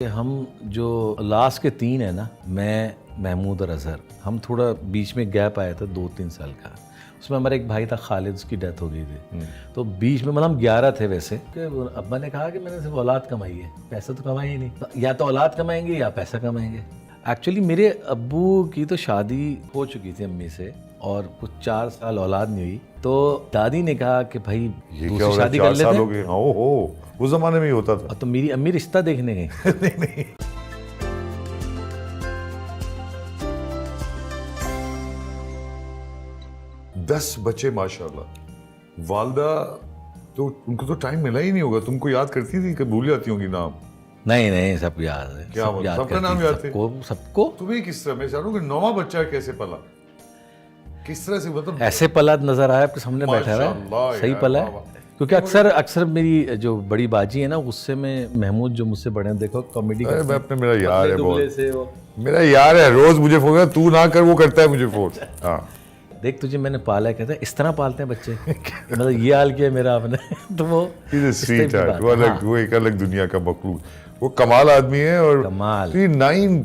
हम जो लास्ट के 3 है ना, मैं, महमूद और अजहर, हम थोड़ा बीच में गैप आया था 2-3 साल का। उसमें हमारा एक भाई था खालिद, उसकी डेथ हो गई थी। तो बीच में मतलब हम 11 थे वैसे कि अब्बा ने कहा कि मैंने सिर्फ औलाद कमाई है, पैसा तो कमाई ही नहीं, तो या तो औलाद कमाएंगे या पैसा कमाएंगे। एक्चुअली मेरे अब्बू की तो शादी हो चुकी थी अम्मी से, और कुछ 4 साल औलाद नहीं हुई, तो दादी ने कहा कि भाई दूसरी शादी कर लेते हैं। ओहो, उस जमाने में ही होता था। तो मेरी अम्मी रिश्ता देखने गई। नहीं 10 बच्चे माशाल्लाह। वालदा तो उनको तो टाइम मिला ही नहीं होगा, तुमको याद करती थी, कभी भूल जाती होंगी नाम? नहीं सब याद है। क्या सब याद सबका नाम याद थे? सबको। तुम्हें किस तरह, मैं जानूं कि 9वां बच्चा कैसे पला, किस तरह से, मतलब ऐसे पला नजर आया आपके सामने बैठा हुआ है, सही पला है। क्योंकि अक्सर मेरी जो बड़ी बाजी है ना, उससे में महमूद जो मुझसे बड़े हैं, देखो कॉमेडी करते हैं। अपने मेरा यार है बहुत, मेरा यार है, रोज मुझे फोन, तू ना कर वो करता है मुझे फोन। हाँ देख तुझे मैंने पाला है, कहते हैं इस तरह पालते हैं बच्चे। मतलब ये हाल किया मेरा आपने। तो वो स्वीट हार्ट, वो अलग, वो एक अलग दुनिया का मखलूक, वो कमाल आदमी है। और कमाल 9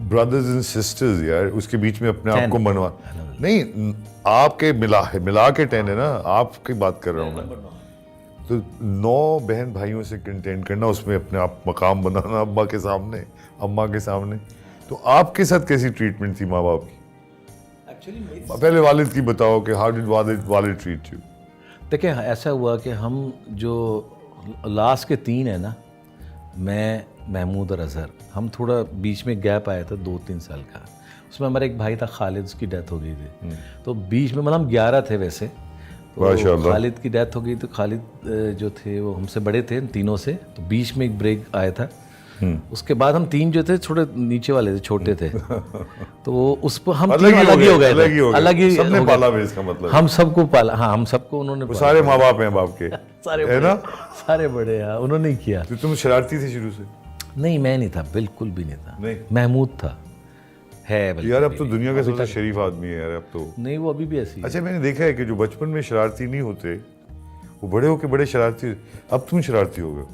ब्रदर्स एंड सिस्टर्स यार, उसके बीच में अपने आप को मनवा नहीं, आपके मिला के 10 है ना, आपकी बात कर रहा हूँ मैं। तो 9 बहन भाइयों से कंटेंट करना, उसमें अपने आप मकाम बनाना, अब्बा के सामने, अम्मा के सामने। तो आपके साथ कैसी ट्रीटमेंट थी माँ बाप की? पहले वालिद की बताओ कि हाउ डिड वालिद ट्रीट यू? देखिए ऐसा हुआ कि हम जो लास्ट के 3 है ना, मैं, महमूद और अजहर, हम थोड़ा बीच में गैप आया था 2-3 साल का। उसमें हमारा एक भाई था खालिद, उसकी डेथ हो गई थी। तो बीच में मतलब हम 11 थे वैसे, तो खालिद की डेथ हो गई। तो खालिद जो थे वो हमसे बड़े थे तीनों से, तो बीच में एक ब्रेक आया था। उसके बाद हम 3 जो थे थोड़े नीचे वाले थे, छोटे थे। तो उस पर हम अलग ही हो गए, अलग ही सबने पाला भी, इसका मतलब हम सबको पाला। हाँ, हम सबको उन्होंने, सारे माँ बाप हैं बाप के सारे है ना, सारे बड़े हैं, उन्होंने ही किया। तो तुम शरारती थे शुरू से? नहीं मैं नहीं था, बिल्कुल भी नहीं था। नहीं, महमूद था है यार। अब तो दुनिया का सबसे शरीफ आदमी है यार, अब तो नहीं, वो अभी भी ऐसी। अच्छा, मैंने देखा है कि जो बचपन में शरारती नहीं होते, वो बड़े होके बड़े शरारती। अब तुम शरारती हो गए?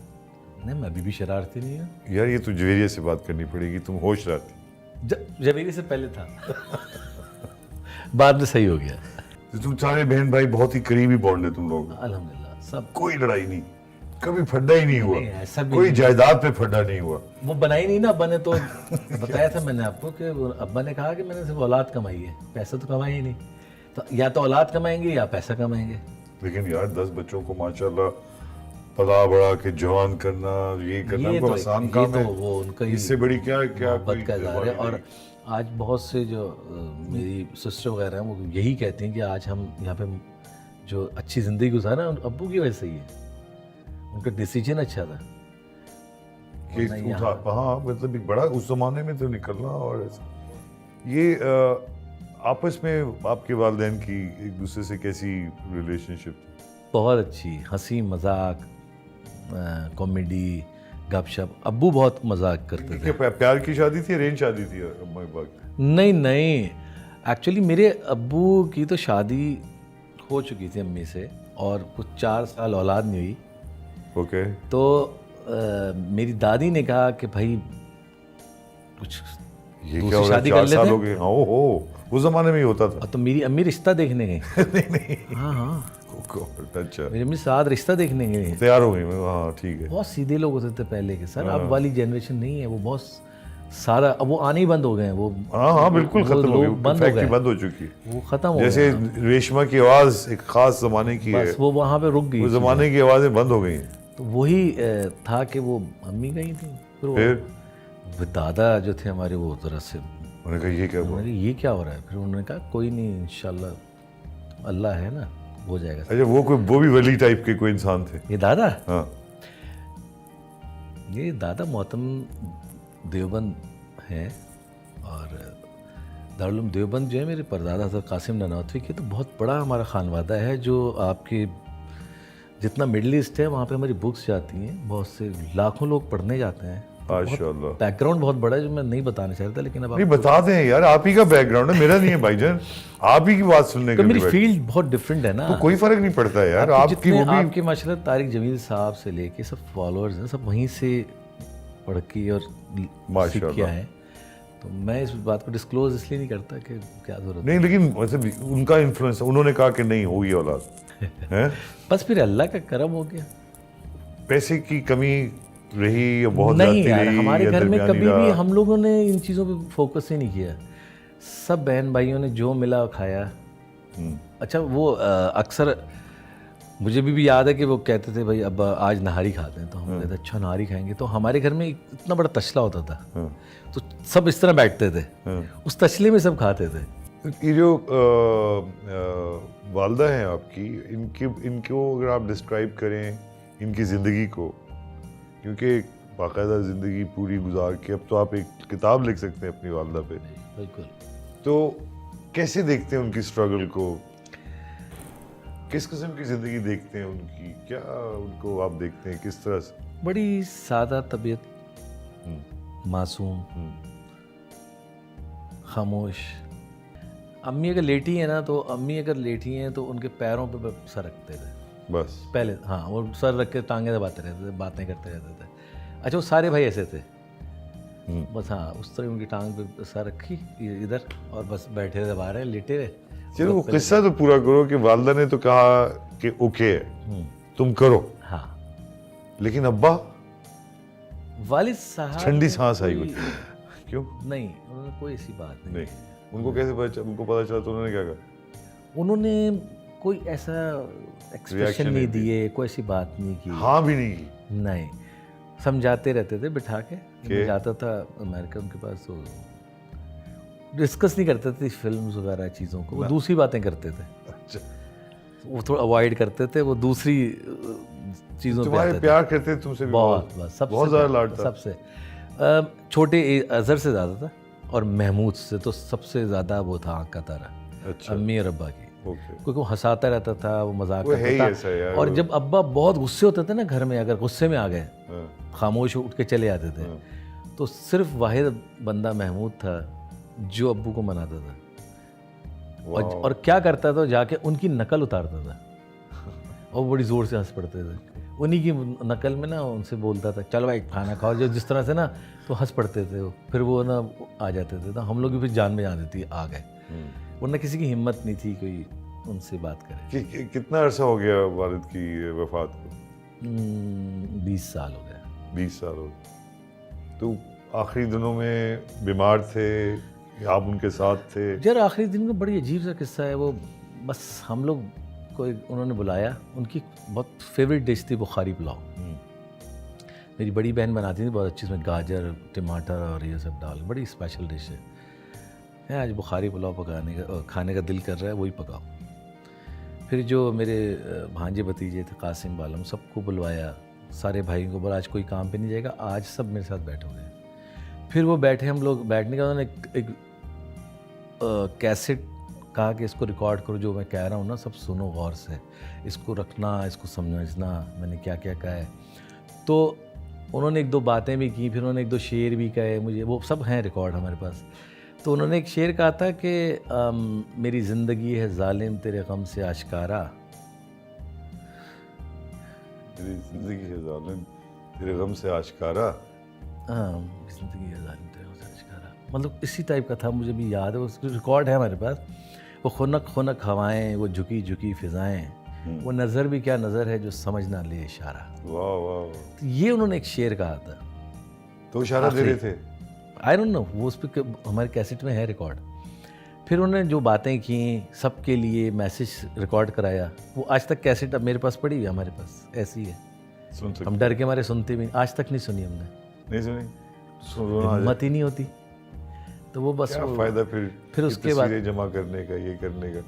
नहीं, मैं अभी भी शरारती नहीं हूँ यार। ये तो जवेरिया से बात करनी पड़ेगी, तुम हो शरारती? जवेरिया से पहले था। बाद में सही हो गया। तो तुम सारे बहन भाई बहुत ही करीबी बॉन्ड है तुम लोग? अल्हम्दुलिल्लाह सब। कोई लड़ाई नहीं, कभी फड्डा ही नहीं हुआ? ऐसा भी कोई जायदाद पे फड्डा नहीं हुआ? वो बनाई नहीं ना अब्बा ने, तो बताया था मैंने आपको कि अब्बा ने कहा कि मैंने सिर्फ औलाद कमाई है, पैसा तो कमाई ही नहीं, तो या तो औलाद कमाएंगे या पैसा कमाएंगे। लेकिन यार 10 बच्चों को माशाल्लाह पला बड़ा के जवान करना, ये करना कोई आसान काम है? वो उनका इससे बड़ी क्या मोहब्बत का इज़हार है। और आज बहुत से जो मेरी सिस्टर वगैरह हैं, वो यही कहती हैं कि आज हम यहाँ पे जो अच्छी ज़िंदगी गुजारा अब्बू की वजह से ही है। उनका डिसीजन अच्छा था कि हाँ, मतलब एक बड़ा उस जमाने में तो निकलना। और ये आपस में आपके वालिदैन की एक दूसरे से कैसी रिलेशनशिप? बहुत अच्छी, हंसी मजाक, कॉमेडी, गपशप। अब्बू बहुत मजाक करते थे। प्यार की शादी थी, अरेंज शादी थी अम्मा की? नहीं, एक्चुअली मेरे अब्बू की तो शादी हो चुकी थी अम्मी से, और कुछ 4 साल औलाद नहीं हुई। ओके। तो मेरी दादी ने कहा कि भाई कुछ दूसरी शादी कर लेते हैं। ओहो, उस जमाने में ही होता था। तो मेरी अम्मी रिश्ता देखने गई। नहीं हाँ अच्छा, मेरी अम्मी साथ रिश्ता देखने गई, तैयार हो गई। हाँ ठीक है। बहुत सीधे लोग होते थे पहले के सर, अब वाली जनरेशन नहीं है, वो बहुत सारा, अब वो आने ही बंद हो गए हैं। वो हाँ बिल्कुल खत्म हो गई, बंद हो चुकी, वो खत्म हो गए। जैसे रेशमा की आवाज एक खास जमाने की है, वो वहाँ पे रुक गई, वो जमाने की आवाजें बंद हो गई। तो वही था कि वो अम्मी गई थी, फिर दादा जो थे हमारे, वो तरह से उन्होंने कहा ये क्या हुआ, ये क्या हो रहा है। फिर उन्होंने कहा कोई नहीं, इंशाल्लाह अल्लाह है ना, हो जाएगा। अच्छा, वो भी वली टाइप के कोई इंसान थे? ये दादा? हाँ, ये दादा मोहतम देवबंद हैं, और दारुल उलूम देवबंद जो है, मेरे परदादा था कासिम ननौतवी के, तो बहुत बड़ा हमारा खानवादा है। जो आपके जितना मिडल ईस्ट है, वहाँ पे हमारी बुक्स जाती हैं, बहुत से लाखों लोग पढ़ने जाते हैं। माशाल्लाह, बैकग्राउंड बहुत बड़ा है जो मैं नहीं बताना चाहता, लेकिन अब नहीं बता दें यार, आप ही का बैकग्राउंड है, मेरा नहीं है भाईजान। आप ही की बात सुनने के लिए मेरी फील्ड बहुत डिफरेंट है ना, तो कोई फर्क नहीं पड़ता है यार। आपकी वो भी आपके माशाल्लाह तारिक जमील साहब से लेके सब फॉलोअर्स हैं, सब वहीं से पढ़ के और सीख के आए। तो मैं इस बात को डिस्क्लोज इसलिए नहीं करता कि क्या जरूरत नहीं, लेकिन मतलब उनका इन्फ्लुएंस, उन्होंने कहा कि नहीं होगी औलाद है। बस फिर अल्लाह का करम हो गया। पैसे की कमी रही या बहुत नहीं ज्यादती यार, रही हमारे या घर में दरमियानी कभी भी रहा? हम लोगों ने इन चीज़ों पे फोकस ही नहीं किया। सब बहन भाइयों ने जो मिला खाया। अच्छा वो अक्सर मुझे भी याद है कि वो कहते थे भाई अब आज नहारी खाते हैं, तो हम कहते अच्छा नहारी खाएंगे। तो हमारे घर में इतना बड़ा तशला होता था, तो सब इस तरह बैठते थे, उस तशले में सब खाते थे। ये जो वालदा हैं आपकी, इनको अगर आप डिस्क्राइब करें इनकी ज़िंदगी को, क्योंकि बाकायदा ज़िंदगी पूरी गुजार के अब तो आप एक किताब लिख सकते हैं अपनी वालदा पे। बिल्कुल। तो कैसे देखते हैं उनकी स्ट्रगल को, किस किस्म की ज़िंदगी देखते हैं उनकी, क्या उनको आप देखते हैं किस तरह से? बड़ी सादा तबीयत, मासूम, खामोश। अम्मी अगर लेटी है ना, तो अम्मी अगर लेटी हैं तो उनके पैरों पे सर रखते थे बस पहले। हाँ, वो सर रख के टांगे दबाते रहते थे, बातें करते रहते थे। अच्छा वो सारे भाई ऐसे थे, बस हाँ उस तरह उनकी टांग पे सर रखी इधर और बस बैठे रहे, दबा रहे, लेटे रहे। चलो वो किस्सा तो पूरा करो कि वालदा ने तो कहा कि ओके है तुम करो, हाँ। लेकिन अब्बा वालिद साहब ठंडी सांस आई हुई क्यों? नहीं, उन्होंने कोई ऐसी बात नहीं। उनको कैसे उनको पता चला तो उन्होंने क्या कहा? उन्होंने कोई ऐसा एक्सप्रेशन नहीं दिए, कोई ऐसी बात नहीं की। हाँ भी नहीं की? नहीं, समझाते रहते थे बिठा के। मैं जाता था अमेरिका उनके पास, तो डिस्कस नहीं करते थे फिल्म्स वगैरह चीज़ों को, वो दूसरी बातें करते थे। अच्छा, वो थोड़ा अवॉइड करते थे, वो दूसरी चीज़ों पे तुम्हारे आते थे। प्यार करते थे तुमसे भी बहुत सबसे बहुत ज़्यादा लाड था। सबसे छोटे अजहर से ज़्यादा था, और महमूद से तो सबसे ज़्यादा वो था आँख का तारा। अच्छा, अम्मी और अब्बा की, ओके। क्योंकि वो हंसाता रहता था, वो मजाक वो है ही करता ऐसा था। यार। और जब अब्बा बहुत गुस्से होते थे ना घर में, अगर गुस्से में आ गए, हाँ, खामोश उठ के चले आते थे, तो सिर्फ वाहिद बंदा महमूद था जो अब्बू को मनाता था। और क्या करता था, जाके उनकी नकल उतारता था और बड़ी ज़ोर से हंस पड़ते थे। उन्हीं की नकल में ना उनसे बोलता था चलो भाई खाना खाओ, जो जिस तरह से ना, तो हंस पड़ते थे वो। फिर वो ना आ जाते थे, तो हम लोग भी फिर जान में जान देती आ गए, वरना किसी की हिम्मत नहीं थी कोई उनसे बात करे। कितना अरसा हो गया वालिद की वफात को? 20 साल हो गया। 20 साल हो गए। तो आखिरी दिनों में बीमार थे या आप उनके साथ थे? यार आखिरी दिन में बड़ी अजीब सा किस्सा है वो। बस हम लोग को उन्होंने बुलाया, उनकी बहुत फेवरेट डिश थी बुखारी पुलाव। मेरी बड़ी बहन बनाती थी बहुत अच्छी, इसमें गाजर टमाटर और ये सब डाल, बड़ी स्पेशल डिश है। आज बुखारी पुलाव पकाने का खाने का दिल कर रहा है, वही पकाओ। फिर जो मेरे भांजे भतीजे थे कासिम बालम, सबको बुलवाया, सारे भाइयों को बोला आज कोई काम पे नहीं जाएगा, आज सब मेरे साथ बैठोगे। फिर वो बैठे, हम लोग बैठने का उन्होंने एक कैसेट कहा कि इसको रिकॉर्ड करो, जो मैं कह रहा हूँ ना सब सुनो गौर से, इसको रखना, इसको समझना मैंने क्या क्या कहा है। तो उन्होंने एक दो बातें भी की, फिर उन्होंने एक दो शेर भी कहे, मुझे वो सब हैं रिकॉर्ड हमारे पास। तो उन्होंने एक शेर कहा था कि मेरी ज़िंदगी है जालिम तेरे गम से आश्कारा। मेरी ज़िंदगी है जालिम तेरे गम से आश्कारा। हाँ, ज़िंदगी है जालिम तेरे गम से आश्कारा, मतलब इसी टाइप का था, मुझे भी याद है, उसकी रिकॉर्ड है हमारे पास। वो खुनक खुनक हवाएं, वो झुकी झुकी फिजाएं, वो नज़र भी क्या नज़र है जो समझ ना ले इशारा। वाह वाह। तो ये उन्होंने एक शेर कहा था। तो इशारा दे रहे थे? आई डोंट नो, वो उस पर हमारे कैसेट में है रिकॉर्ड। फिर उन्होंने जो बातें की, सबके लिए मैसेज रिकॉर्ड कराया, वो आज तक कैसेट अब मेरे पास पड़ी हुई है, हमारे पास ऐसी है। सुन सकते? हम डर के मारे सुनते भी, आज तक नहीं सुनी हमने, नहीं सुनी, हिम्मत ही नहीं होती। तो वो बस क्या फायदा फिर उसके बाद जमा करने का, ये करने का,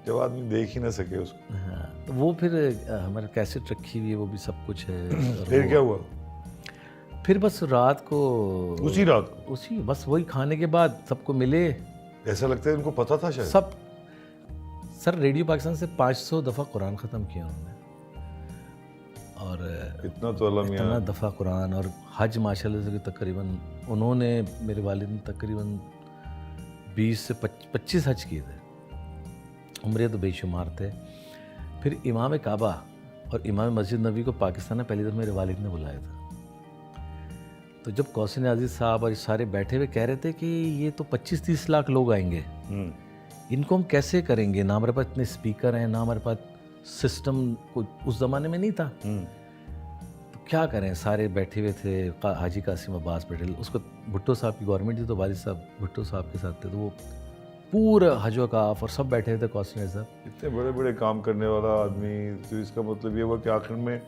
जब आदमी देख ही ना सके उसको। हाँ, तो वो फिर हमारे कैसेट रखी हुई है, वो भी सब कुछ है। फिर क्या हुआ? फिर बस रात को, उसी रात को, उसी बस वही खाने के बाद सबको मिले। ऐसा लगता है उनको पता था शायद। सब सर रेडियो पाकिस्तान से 500 दफ़ा कुरान ख़त्म किया उन्होंने, और इतना तो अल्लाह मियां, इतना दफ़ा कुरान, और हज माशाल्लाह से तकरीबन उन्होंने, मेरे वालिद ने तकरीबन 20 से 25 हज किए थे, उम्रें तो बेशुमार थे। फिर इमाम काबा और इमाम मस्जिद नबी को पाकिस्तान में पहली दफ़ा मेरे वालिद ने बुलाया था। तो जब कौसर अजीज साहब और सारे बैठे हुए कह रहे थे कि ये तो 25-30 लाख लोग आएंगे, इनको हम कैसे करेंगे, ना हमारे पास इतने स्पीकर हैं, ना हमारे पास सिस्टम उस ज़माने में नहीं था, तो क्या करें। सारे बैठे हुए थे, हाजी कासिम अब्बास पटेल, उसको भुट्टो साहब की गवर्नमेंट थी, तो वालिद साहब भुट्टो साहब के साथ थे, तो वो पूरा हज वकाफ और सब बैठे थे कौसर साहब। इतने बड़े बड़े काम करने वाला आदमी, तो इसका मतलब ये हुआ कि आखिर में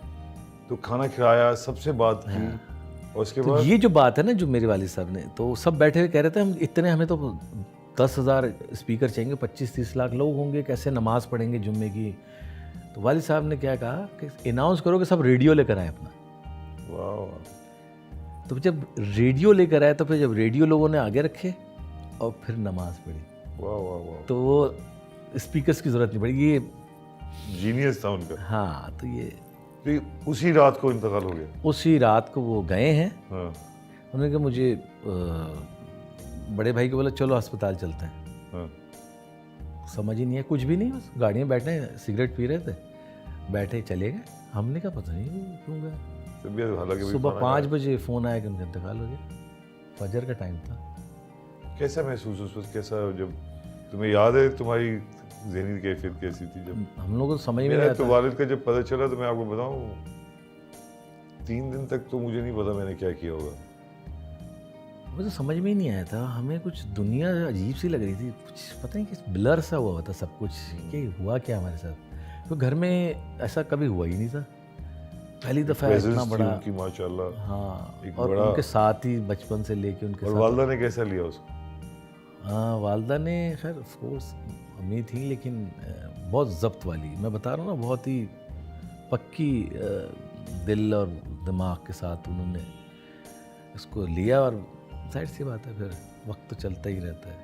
तो खाना खिलाया, सबसे बात की, और उसके तो बाद ये जो बात है ना, जो मेरे वालिद साहब ने, तो सब बैठे हुए कह रहे थे हम इतने, हमें तो 10,000 स्पीकर चाहिए, 25-30 लाख लोग होंगे, कैसे नमाज पढ़ेंगे जुम्मे की। तो वालिद साहब ने क्या कहा कि अनाउंस करो कि सब रेडियो लेकर आए अपना। वाह। तो जब रेडियो लेकर आए, तो फिर जब रेडियो लोगों ने आगे रखे और फिर नमाज पढ़ी, वाह वाह वाह, तो वो स्पीकर्स की ज़रूरत नहीं पड़ी। ये जीनियस था उनका। हाँ, तो ये उसी रात को इंतकाल हो गया। उसी रात को वो गए हैं। हाँ। उन्होंने कहा मुझे बड़े भाई को बोला चलो अस्पताल चलते हैं। हाँ। समझ ही नहीं है, कुछ भी नहीं, बस गाड़ी में बैठे सिगरेट पी रहे थे, बैठे चले गए। हमने कहा पता नहीं क्यों गए। तबीयत हालांकि सुबह 5 बजे फ़ोन आया कि उनका इंतकाल हो गया, फजर का टाइम था। कैसा महसूस उस वक्त, कैसा, जब तुम्हें याद है तुम्हारी ज़हनी कैफियत कैसी थी जब? हम लोगों को समझ में नहीं मेरा आता। तो वालिद का जब पता चला, तो मैं आपको बताऊं, 3 दिन तक तो मुझे नहीं पता मैंने क्या किया होगा। मुझे समझ में ही नहीं आया था, हमें कुछ दुनिया अजीब सी लग रही थी, कुछ पता नहीं कि ब्लर सा हुआ था सब कुछ, कि हुआ क्या हमारे साथ। तो घर में ऐसा कभी हुआ ही नहीं था, पहली दफ़ा इतना बड़ा उनकी माशाल्लाह। हाँ, एक और बड़ा, उनके साथ ही बचपन से लेके उनके और साथ। वालदा ने कैसा लिया उसको? हाँ, वालदा ने खैर ऑफ कोर्स अम्मी थी, लेकिन बहुत ज़ब्त वाली, मैं बता रहा हूँ ना, बहुत ही पक्की दिल और दिमाग के साथ उन्होंने उसको लिया। और जाहिर सी बात है, फिर वक्त तो चलता ही रहता है।